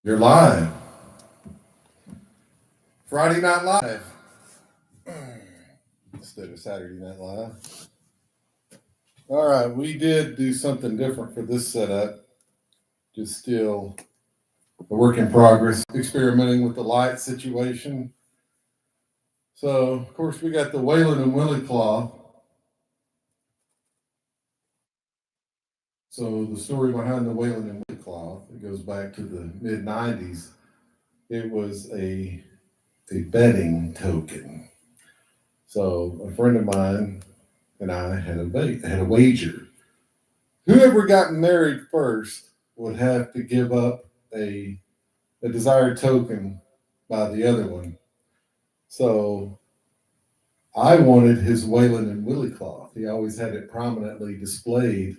You're live. Friday Night Live instead of Saturday Night Live. All right, we did do something different for this setup. Just still a work in progress, experimenting with the light situation. So, of course, we got the Waylon and Willie cloth. So, the story behind the Waylon and Willie cloth, it goes back to the mid 90s. It was a betting token. So, a friend of mine and I had a wager. Whoever got married first would have to give up a desired token by the other one. So I wanted his Waylon and Willie cloth. He always had it prominently displayed,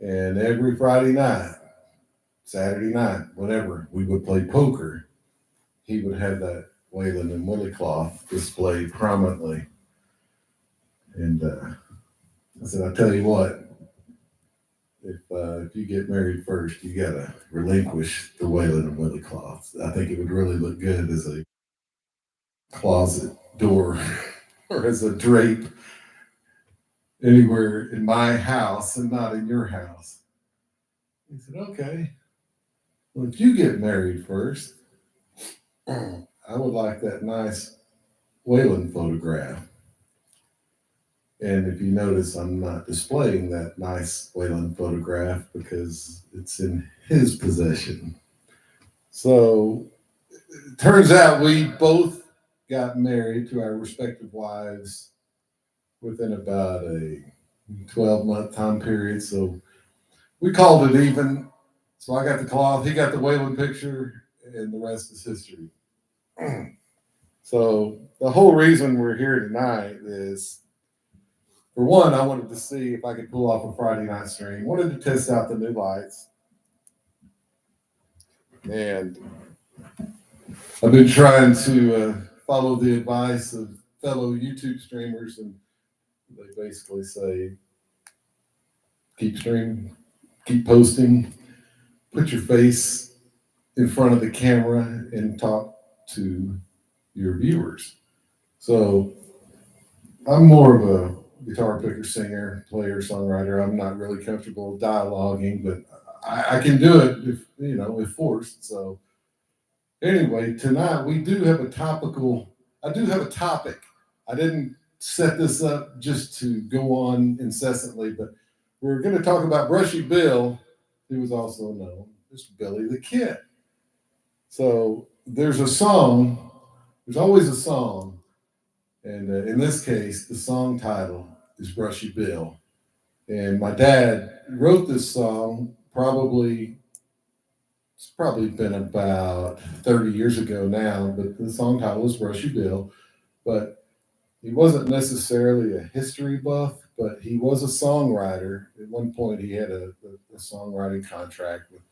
and every Friday night, Saturday night, whenever we would play poker, he would have that Waylon and Willie cloth displayed prominently. And I said, "I tell you what, if you get married first, you gotta relinquish the Waylon and Willie cloths. I think it would really look good as a closet door or as a drape anywhere in my house and not in your house." He said, "Okay. Well, if you get married first, I would like that nice Waylon photograph. And if you notice, I'm not displaying that nice Waylon photograph because it's in his possession." So it turns out we both got married to our respective wives within about a 12-month time period. So we called it even. So I got the cloth, he got the Waylon picture, and the rest is history. So the whole reason we're here tonight is, for one, I wanted to see if I could pull off a Friday night stream. Wanted to test out the new lights. And I've been trying to follow the advice of fellow YouTube streamers, and they basically say, keep streaming, keep posting, put your face in front of the camera and talk to your viewers. So I'm more of a guitar picker, singer, player, songwriter. I'm not really comfortable dialoguing, but I can do it if forced. So anyway, tonight we do have a topical. I do have a topic. I didn't set this up just to go on incessantly, but we're going to talk about Brushy Bill, who was also known as Billy the Kid. So there's a song. There's always a song, and in this case, the song title is Brushy Bill. And my dad wrote this song it's probably been about 30 years ago now, but the song title is Brushy Bill. But he wasn't necessarily a history buff, but he was a songwriter. At one point, he had a songwriting contract with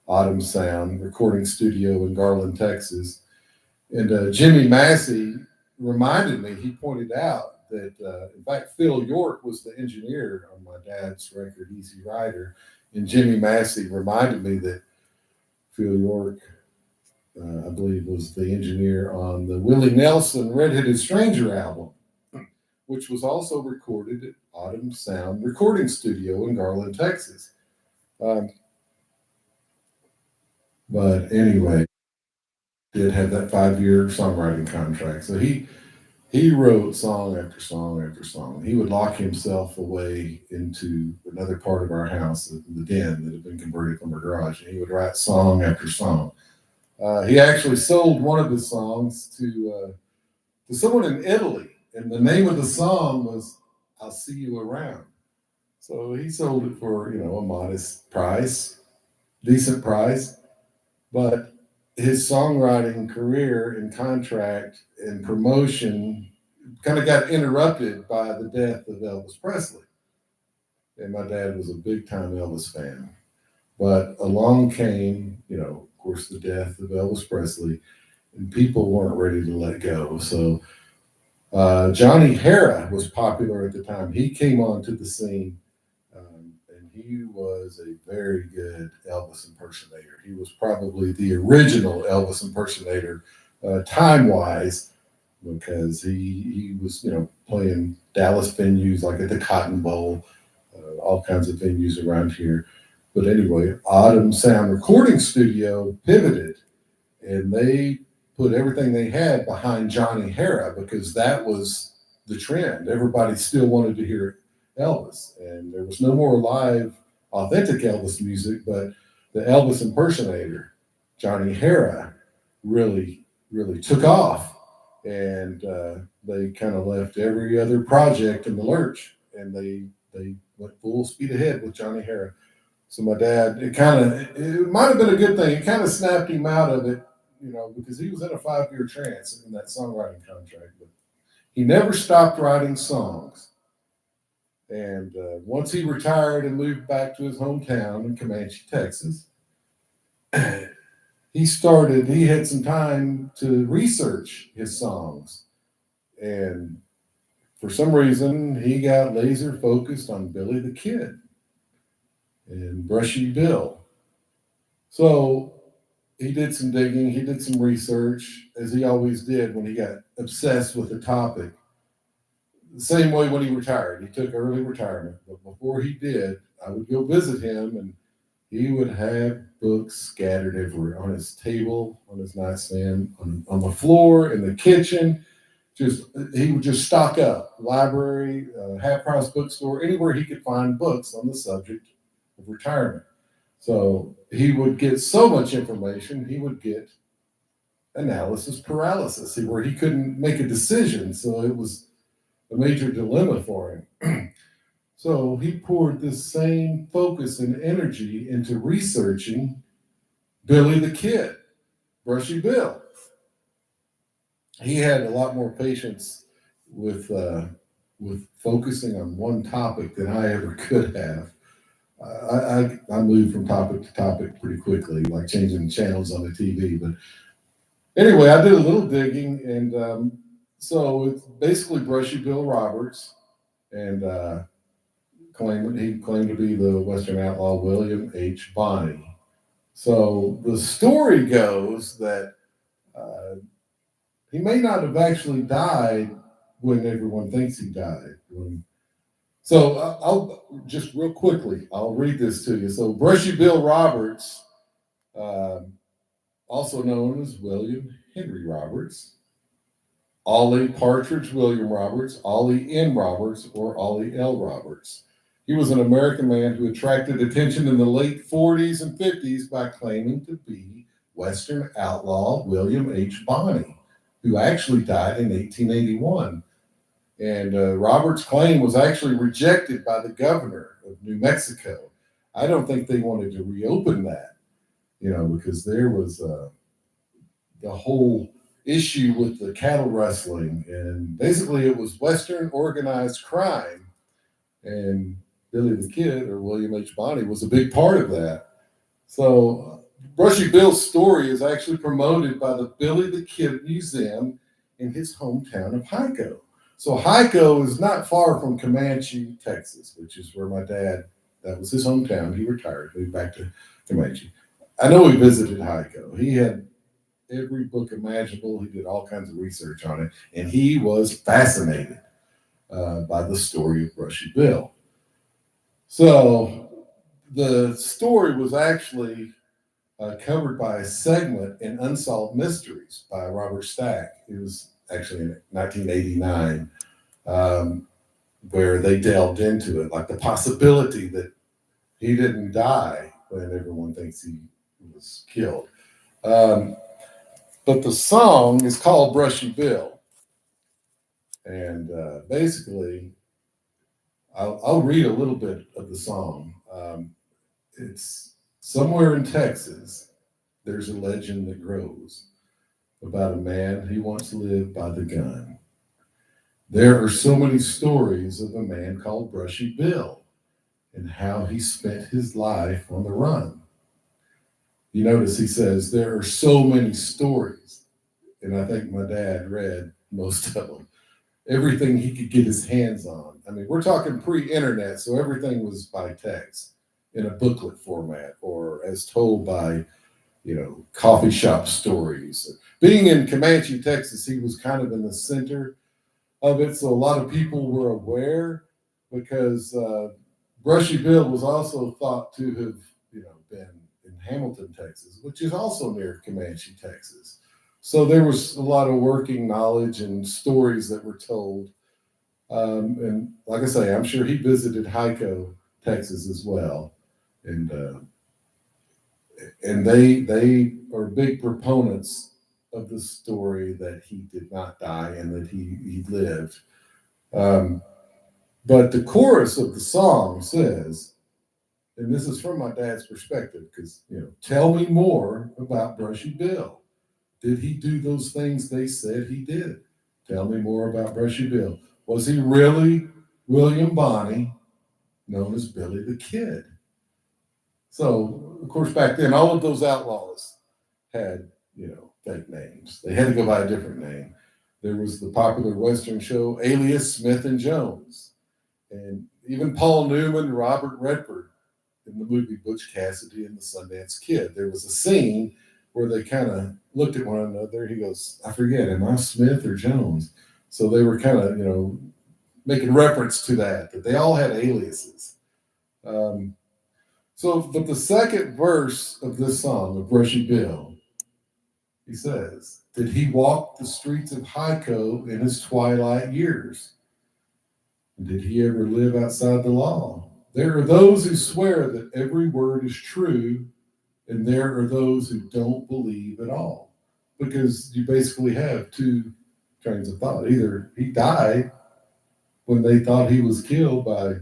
Autumn Sound recording studio in Garland, Texas. And Jimmy Massey reminded me, he pointed out that, in fact, Phil York was the engineer on my dad's record, Easy Rider. And Jimmy Massey reminded me that Phil York, I believe, was the engineer on the Willie Nelson Red-Headed Stranger album, which was also recorded at Autumn Sound Recording Studio in Garland, Texas. But anyway, did have that 5-year songwriting contract. So he wrote song after song after song. He would lock himself away into another part of our house, the den that had been converted from a garage, and he would write song after song. He actually sold one of his songs to someone in Italy, and the name of the song was "I'll See You Around." So he sold it for a modest price, decent price, but his songwriting career and contract and promotion kind of got interrupted by the death of Elvis Presley. And my dad was a big time Elvis fan. But along came, of course, the death of Elvis Presley, and people weren't ready to let go. So Johnny Hara was popular at the time. He came onto the scene, and he was a very good Elvis impersonator. He was probably the original Elvis impersonator, time wise, because he was playing Dallas venues like at the Cotton Bowl, all kinds of venues around here. But anyway, Autumn Sound Recording Studio pivoted and they put everything they had behind Johnny Hara because that was the trend. Everybody still wanted to hear Elvis, and there was no more live, authentic Elvis music, but the Elvis impersonator, Johnny Hara, really, really took off, and they kind of left every other project in the lurch, and they went full speed ahead with Johnny Hara. So my dad, it might have been a good thing. It kind of snapped him out of it, because he was in a 5-year trance in that songwriting contract. But he never stopped writing songs. And once he retired and moved back to his hometown in Comanche, Texas, he had some time to research his songs. And for some reason, he got laser focused on Billy the Kid and Brushy Bill. So he did some digging, he did some research, as he always did when he got obsessed with a topic. The same way when he retired, he took early retirement. But before he did, I would go visit him, and he would have books scattered everywhere on his table, on his nightstand, on the floor, in the kitchen. He would just stock up library, half-price bookstore, anywhere he could find books on the subject of retirement. So he would get so much information, he would get analysis paralysis, where he couldn't make a decision. So it was a major dilemma for him. So he poured this same focus and energy into researching Billy the Kid, Brushy Bill. He had a lot more patience with focusing on one topic than I ever could have. I moved from topic to topic pretty quickly, like changing channels on the TV. But anyway, I did a little digging, and so it's basically Brushy Bill Roberts, and he claimed to be the Western outlaw William H. Bonney. So the story goes that he may not have actually died when everyone thinks he died. So I'll just real quickly, I'll read this to you. So Brushy Bill Roberts, also known as William Henry Roberts, Ollie Partridge William Roberts, Ollie N. Roberts, or Ollie L. Roberts. He was an American man who attracted attention in the late 40s and 50s by claiming to be Western outlaw William H. Bonney, who actually died in 1881. And Robert's claim was actually rejected by the governor of New Mexico. I don't think they wanted to reopen that, because there was the whole issue with the cattle rustling. And basically it was Western organized crime. And Billy the Kid, or William H. Bonney, was a big part of that. So Brushy Bill's story is actually promoted by the Billy the Kid Museum in his hometown of Hyco. So Hyco is not far from Comanche, Texas, which is where my dad, that was his hometown. He retired, moved back to Comanche. I know he visited Hyco. He had every book imaginable. He did all kinds of research on it, and he was fascinated by the story of Brushy Bill. So the story was actually covered by a segment in Unsolved Mysteries by Robert Stack. It was actually in 1989, where they delved into it, like the possibility that he didn't die when everyone thinks he was killed. But the song is called Brushy Bill. And basically, I'll read a little bit of the song. It's somewhere in Texas, there's a legend that grows about a man who once lived by the gun. There are so many stories of a man called Brushy Bill and how he spent his life on the run. You notice he says there are so many stories, and I think my dad read most of them. Everything he could get his hands on. I mean, we're talking pre-internet, so everything was by text. in a booklet format or as told by, coffee shop stories. Being in Comanche, Texas, he was kind of in the center of it, so a lot of people were aware because Brushy Bill was also thought to have, been in Hamilton, Texas, which is also near Comanche, Texas. So there was a lot of working knowledge and stories that were told. And like I say, I'm sure he visited Hyco, Texas as well. And they are big proponents of the story that he did not die and that he lived. But the chorus of the song says, and this is from my dad's perspective, because, tell me more about Brushy Bill. Did he do those things they said he did? Tell me more about Brushy Bill. Was he really William Bonney, known as Billy the Kid? So, of course, back then, all of those outlaws had, fake names. They had to go by a different name. There was the popular Western show Alias Smith and Jones. And even Paul Newman, Robert Redford in the movie Butch Cassidy and the Sundance Kid. There was a scene where they kind of looked at one another. He goes, I forget, am I Smith or Jones? So they were kind of, making reference to that they all had aliases. But the second verse of this song, of Brushy Bill, he says, did he walk the streets of Hyco in his twilight years? Did he ever live outside the law? There are those who swear that every word is true, and there are those who don't believe at all. Because you basically have two trains of thought. Either he died when they thought he was killed by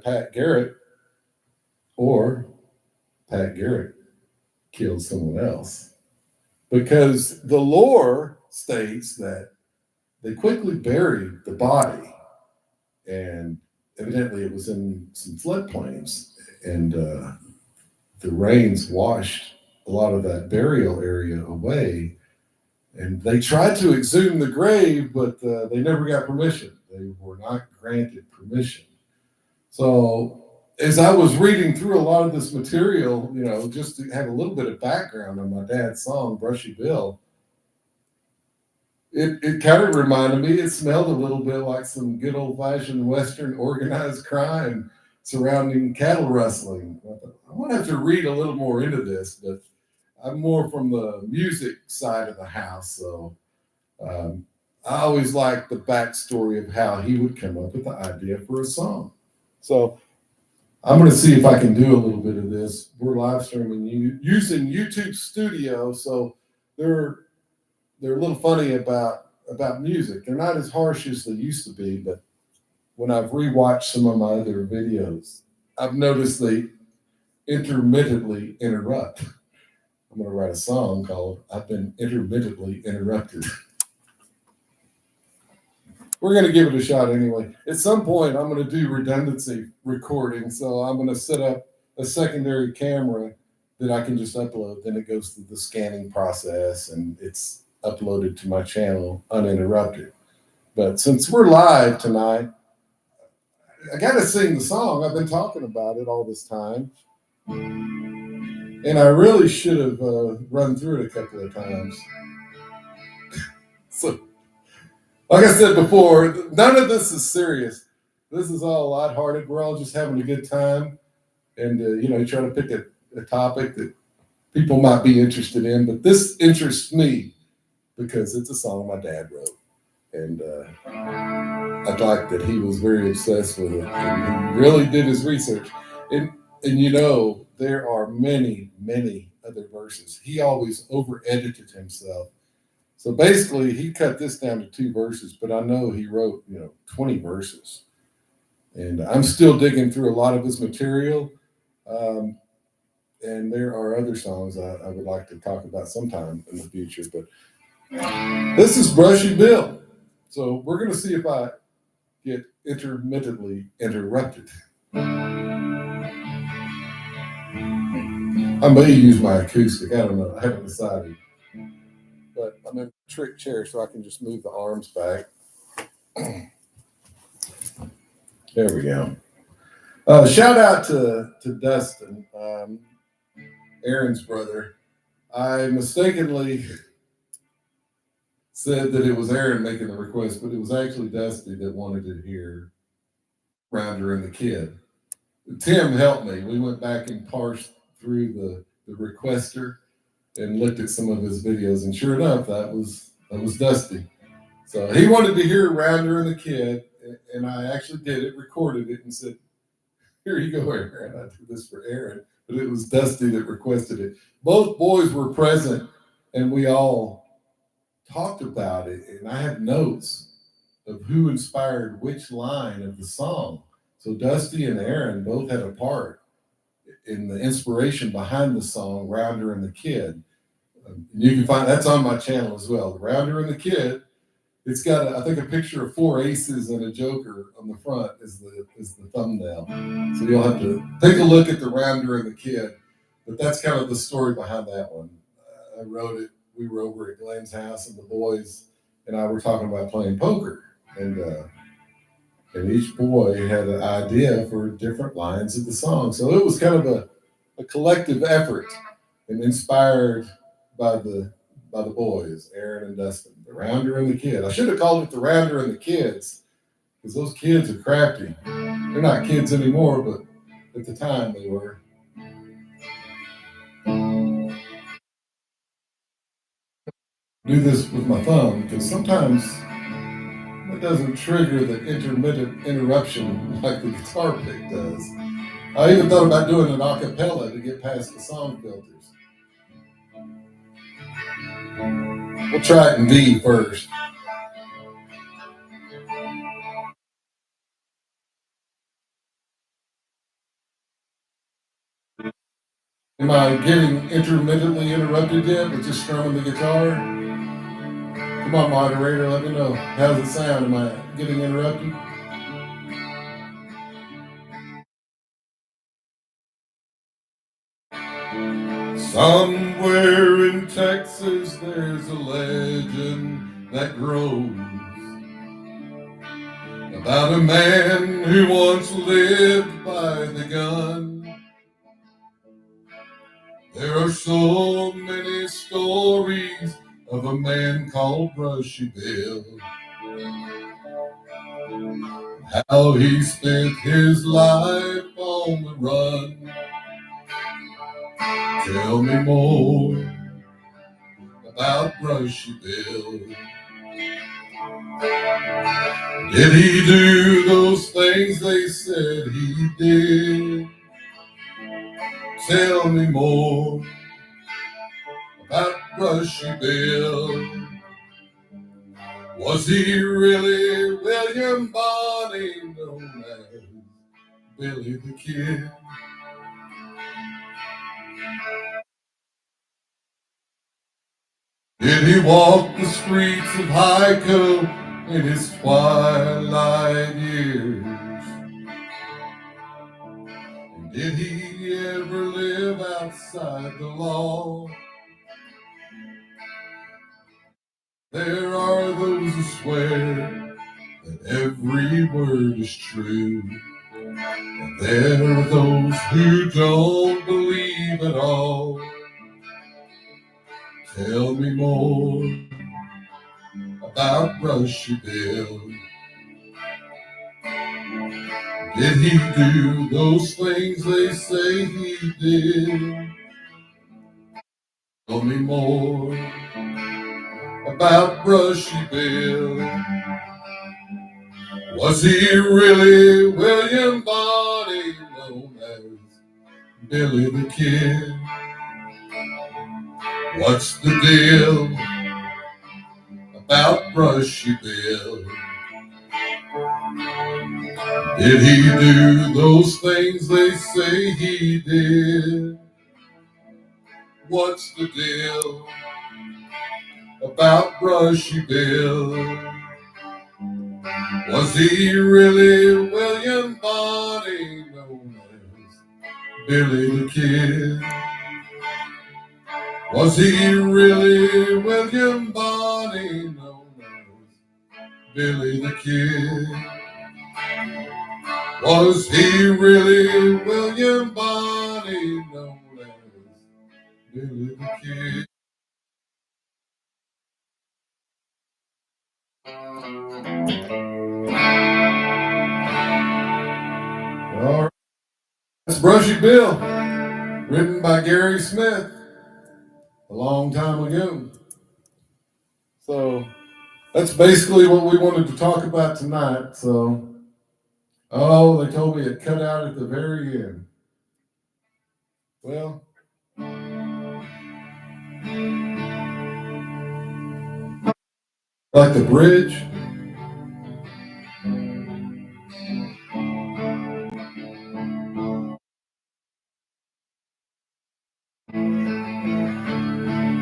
Pat Garrett, or Pat Garrett killed someone else. Because the lore states that they quickly buried the body, and evidently it was in some floodplains, and the rains washed a lot of that burial area away. And they tried to exhume the grave, but they never got permission. They were not granted permission. So as I was reading through a lot of this material, just to have a little bit of background on my dad's song, Brushy Bill, it kind of reminded me, it smelled a little bit like some good old-fashioned Western organized crime surrounding cattle rustling. I'm going to have to read a little more into this, but I'm more from the music side of the house, so I always liked the backstory of how he would come up with the idea for a song. So I'm going to see if I can do a little bit of this. We're live streaming using YouTube Studio, so they're a little funny about music. They're not as harsh as they used to be, but when I've rewatched some of my other videos, I've noticed they intermittently interrupt. I'm going to write a song called I've Been Intermittently Interrupted. We're going to give it a shot anyway. At some point, I'm going to do redundancy recording, so I'm going to set up a secondary camera that I can just upload. Then it goes through the scanning process, and it's uploaded to my channel uninterrupted. But since we're live tonight, I got to sing the song. I've been talking about it all this time. And I really should have run through it a couple of times. So, like I said before, none of this is serious. This is all lighthearted. We're all just having a good time. And, try to pick a topic that people might be interested in. But this interests me because it's a song my dad wrote. And I'd like that he was very obsessed with it. And he really did his research. And there are many, many other verses. He always over-edited himself. So basically, he cut this down to 2 verses, but I know he wrote, 20 verses. And I'm still digging through a lot of his material. And there are other songs I would like to talk about sometime in the future. But this is Brushy Bill. So we're going to see if I get intermittently interrupted. I may use my acoustic. I don't know. I haven't decided. But I'm in a trick chair, so I can just move the arms back. There we go. Shout out to Dustin, Aaron's brother. I mistakenly said that it was Aaron making the request, but it was actually Dusty that wanted to hear Rounder and the Kid. Tim helped me. We went back and parsed through the requester and looked at some of his videos, and sure enough, that was Dusty. So he wanted to hear Rounder and the Kid, and I actually did it, recorded it, and said, "Here you go, Aaron. I did this for Aaron," but it was Dusty that requested it. Both boys were present, and we all talked about it, and I have notes of who inspired which line of the song. So Dusty and Aaron both had a part in the inspiration behind the song "Rounder and the Kid." You can find that's on my channel as well. The Rounder and the Kid. It's got, I think, a picture of four aces and a joker on the front is the thumbnail. So you'll have to take a look at the Rounder and the Kid. But that's kind of the story behind that one. I wrote it. We were over at Glenn's house, and the boys and I were talking about playing poker, and each boy had an idea for different lines of the song. So it was kind of a collective effort and inspired by the boys, Aaron and Dustin, the Rounder and the Kid. I should have called it the Rounder and the Kids because those kids are crafty. They're not kids anymore, but at the time they were. Do this with my thumb because sometimes it doesn't trigger the intermittent interruption like the guitar pick does. I even thought about doing an a cappella to get past the song filters. We'll try it in V first. Am I getting intermittently interrupted yet with just strumming the guitar? Come on, moderator, let me know. How's it sound? Am I getting interrupted? Somewhere in Texas, there's a legend that grows about a man who once lived by the gun. There are so many stories of a man called Brushy Bill, how he spent his life on the run. Tell me more about Brushy Bill. Did he do those things they said he did? Tell me more about Brushy Bill. Was he really William Bonney, known as Billy the Kid? Did he walk the streets of Hyco in his twilight years? And did he ever live outside the law? There are those who swear that every word is true, and there are those who don't believe at all. Tell me more about Brushy Bill. Did he do those things they say he did? Tell me more about Brushy Bill. Was he really William Bonney, known as Billy the Kid? What's the deal about Brushy Bill? Did he do those things they say he did? What's the deal about Brushy Bill? Was he really William Bonney, known as Billy the Kid? Was he really William Bonney, known as Billy the Kid? Was he really William Bonney, known as Billy the Kid? All right. That's Brushy Bill, written by Gary Smith a long time ago. So that's basically what we wanted to talk about tonight. So, oh, they told me it cut out at the very end. Well, like the bridge.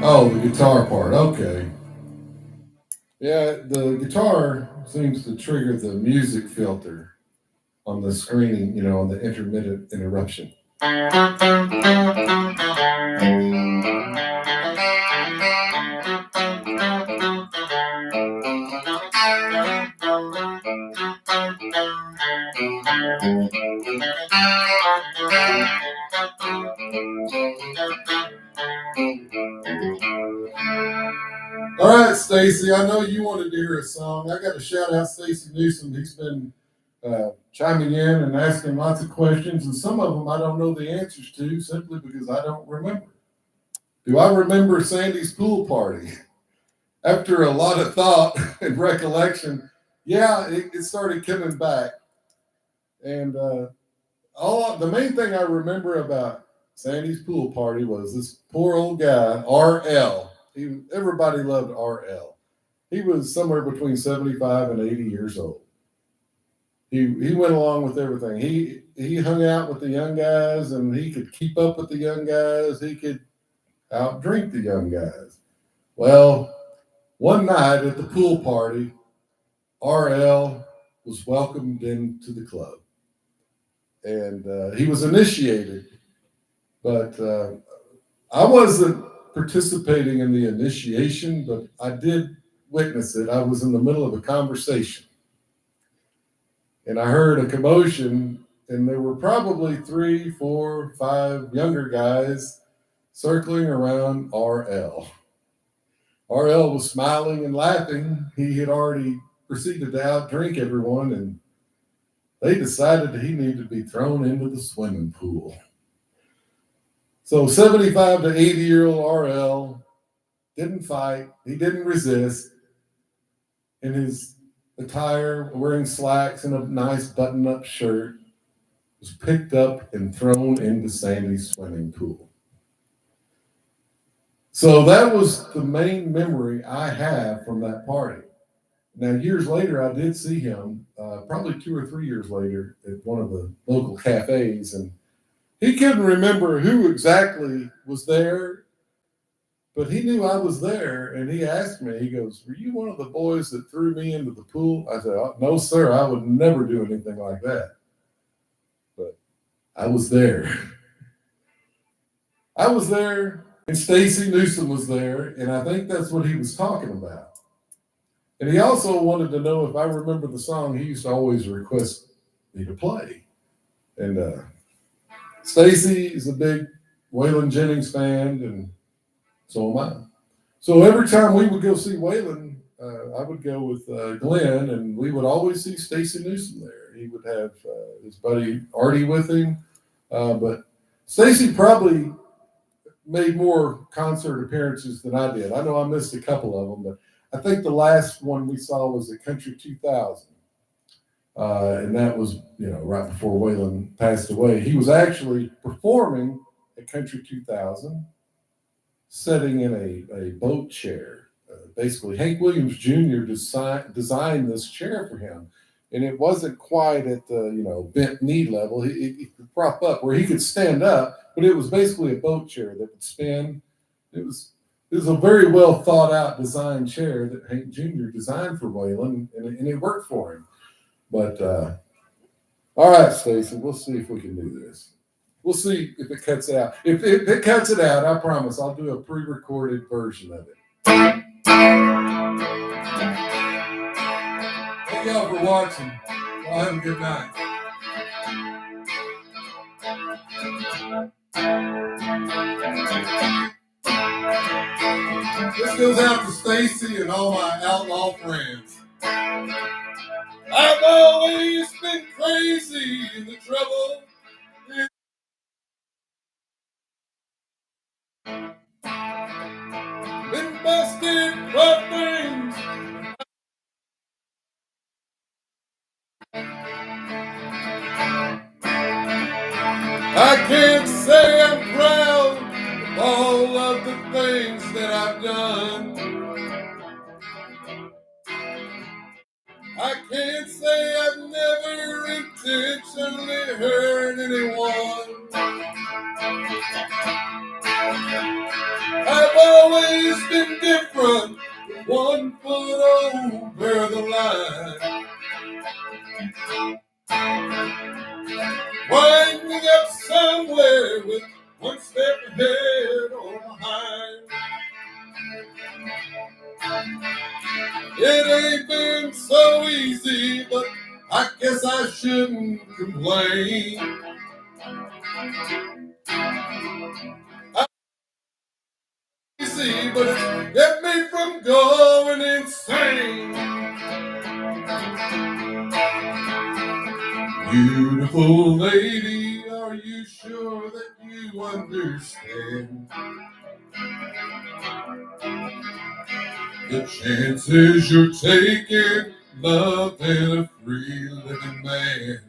Oh, the guitar part. Okay. Yeah, the guitar seems to trigger the music filter on the screen, on the intermittent interruption. All right, Stacy, I know you wanted to hear a song. I got to shout out Stacy Newsom. He's been chiming in and asking lots of questions, and some of them I don't know the answers to simply because I don't remember. Do I remember Sandy's pool party? After a lot of thought and recollection, yeah, it started coming back. And the main thing I remember about Sandy's pool party was this poor old guy, RL. Everybody loved RL. He was somewhere between 75 and 80 years old. He went along with everything. He hung out with the young guys, and he could keep up with the young guys. He could outdrink the young guys. Well, one night at the pool party, RL was welcomed into the club, and he was initiated. But I wasn't participating in the initiation, but I did witness it. I was in the middle of a conversation, and I heard a commotion, and there were probably 3, 4, 5 younger guys circling around RL. RL was smiling and laughing. He had already proceeded to outdrink everyone, and they decided that he needed to be thrown into the swimming pool. So 75 to 80-year-old RL didn't fight. He didn't resist. In his attire, wearing slacks and a nice button-up shirt, was picked up and thrown into Sandy's swimming pool. So that was the main memory I have from that party. Now, years later, I did see him, probably 2 or 3 years later, at one of the local cafes, and he couldn't remember who exactly was there, but he knew I was there, and he asked me, he goes, "Were you one of the boys that threw me into the pool?" I said, "Oh, no, sir, I would never do anything like that." But I was there. I was there, and Stacy Newsom was there, and I think that's what he was talking about. And he also wanted to know if I remember the song he used to always request me to play. And Stacy is a big Waylon Jennings fan, and so am I. So every time we would go see Waylon, I would go with Glenn, and we would always see Stacy Newsom there. He would have his buddy Artie with him, but Stacy probably made more concert appearances than I did. I know I missed a couple of them, but I think the last one we saw was at Country 2000. And that was, right before Waylon passed away. He was actually performing at Country 2000, sitting in a boat chair. Basically, Hank Williams Jr. designed this chair for him. And it wasn't quite at the, bent knee level. He could prop up where he could stand up, but it was basically a boat chair that would spin. It was a very well thought out design chair that Hank Jr. designed for Waylon, and it worked for him. But all right, Stacey, we'll see if we can do this. We'll see if it cuts it out. If it cuts it out, I promise I'll do a pre-recorded version of it. Thank y'all for watching. Well, have a good night. This goes out to Stacy and all my outlaw friends. I've always been crazy in the trouble. Been busted for things. I can't say I'm proud of all of the things that I've done. I can't say I've never intentionally hurt anyone. I've always been different, 1 foot over the line. Winding up somewhere with 1 step ahead or behind. It ain't been so easy, but I guess I shouldn't complain. Easy, but it's kept me from going insane. Beautiful lady, are you sure that you understand the chances you're taking, loving a free living man?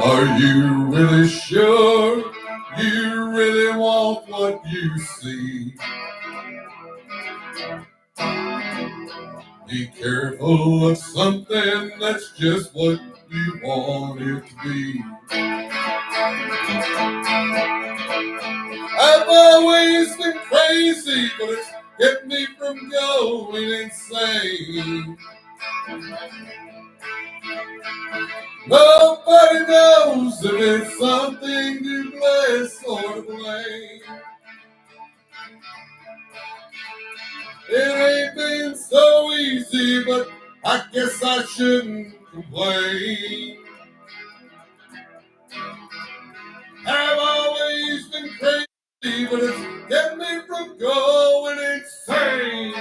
Are you really sure you really want what you see? Be careful of something that's just what you want it to be. I've always been crazy, but it's kept me from going insane. Nobody knows if it's something to bless or to blame. It ain't been so easy, but I guess I shouldn't complain. I've always been crazy, but it's kept me from going insane.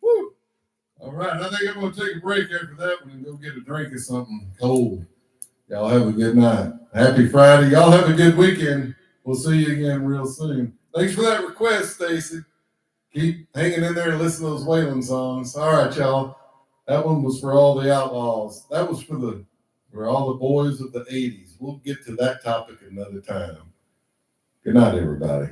Woo. All right, I think I'm going to take a break after that one and go get a drink of something cold. Y'all have a good night. Happy Friday. Y'all have a good weekend. We'll see you again real soon. Thanks for that request, Stacy. Keep hanging in there and listen to those Waylon songs. All right, y'all. That one was for all the outlaws. That was for all the boys of the 80s. We'll get to that topic another time. Good night, everybody.